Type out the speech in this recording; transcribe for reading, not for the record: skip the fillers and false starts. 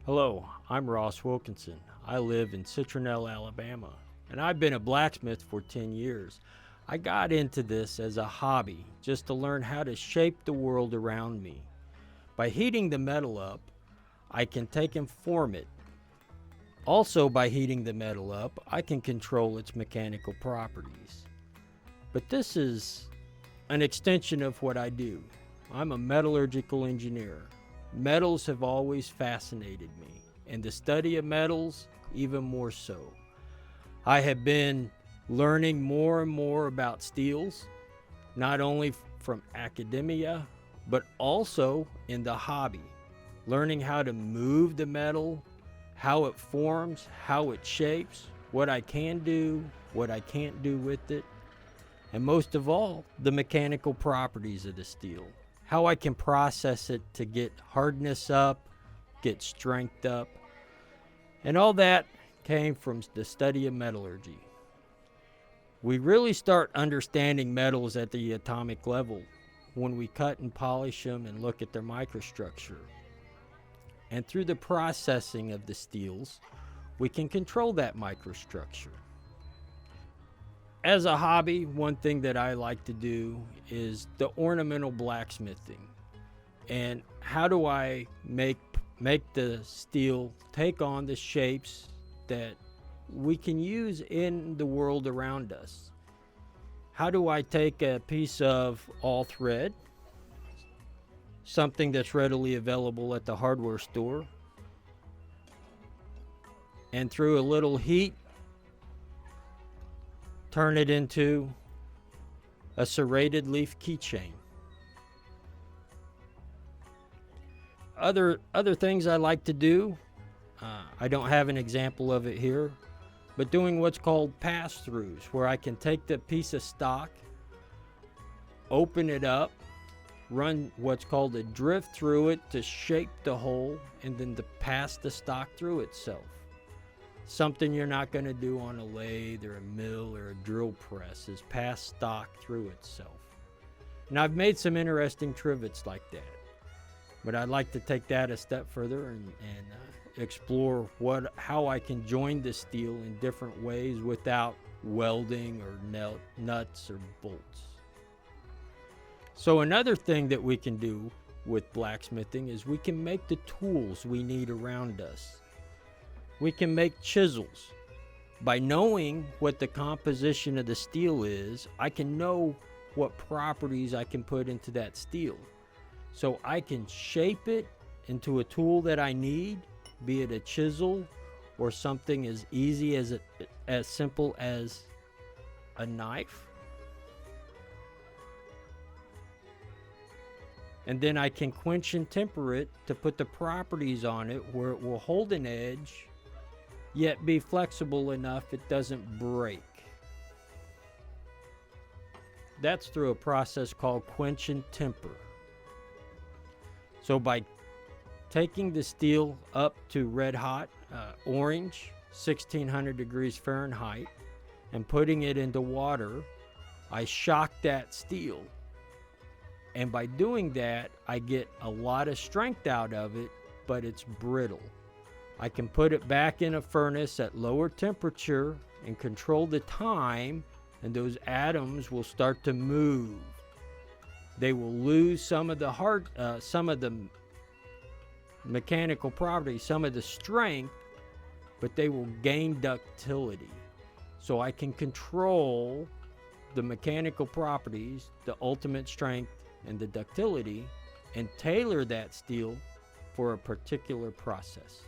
Hello, I'm Ross Wilkinson. I live in Citronelle, Alabama, and I've been a blacksmith for 10 years. I got into this as a hobby just to learn how to shape the world around me. By heating the metal up, I can take and form it. Also, by heating the metal up, I can control its mechanical properties. But this is an extension of what I do. I'm a metallurgical engineer. Metals have always fascinated me, and the study of metals even more so. I have been learning more and more about steels, not only from academia, but also in the hobby. Learning how to move the metal, how it forms, how it shapes, what I can do, what I can't do with it, and most of all, the mechanical properties of the steel. How I can process it to get hardness up, get strength up, and all that came from the study of metallurgy. We really start understanding metals at the atomic level when we cut and polish them and look at their microstructure. And through the processing of the steels, we can control that microstructure. As a hobby, one thing that I like to do is the ornamental blacksmithing. And how do I make the steel take on the shapes that we can use in the world around us? How do I take a piece of all thread, something that's readily available at the hardware store, and through a little heat, turn it into a serrated leaf keychain? Other things I like to do, I don't have an example of it here, but doing what's called pass-throughs, where I can take the piece of stock, open it up, run what's called a drift through it to shape the hole, and then to pass the stock through itself. Something you're not going to do on a lathe or a mill or a drill press is pass stock through itself. And I've made some interesting trivets like that. But I'd like to take that a step further and explore how I can join the steel in different ways without welding or nuts or bolts. So another thing that we can do with blacksmithing is we can make the tools we need around us. We can make chisels. By knowing what the composition of the steel is, I can know what properties I can put into that steel. So I can shape it into a tool that I need, be it a chisel or something as easy as simple as a knife. And then I can quench and temper it to put the properties on it where it will hold an edge, yet be flexible enough it doesn't break. That's through a process called quench and temper. So by taking the steel up to red hot, orange, 1600 degrees Fahrenheit, and putting it into water, I shock that steel. And by doing that, I get a lot of strength out of it, but it's brittle. I can put it back in a furnace at lower temperature and control the time, and those atoms will start to move. They will lose some of the mechanical properties, some of the strength, but they will gain ductility. So I can control the mechanical properties, the ultimate strength, and the ductility, and tailor that steel for a particular process.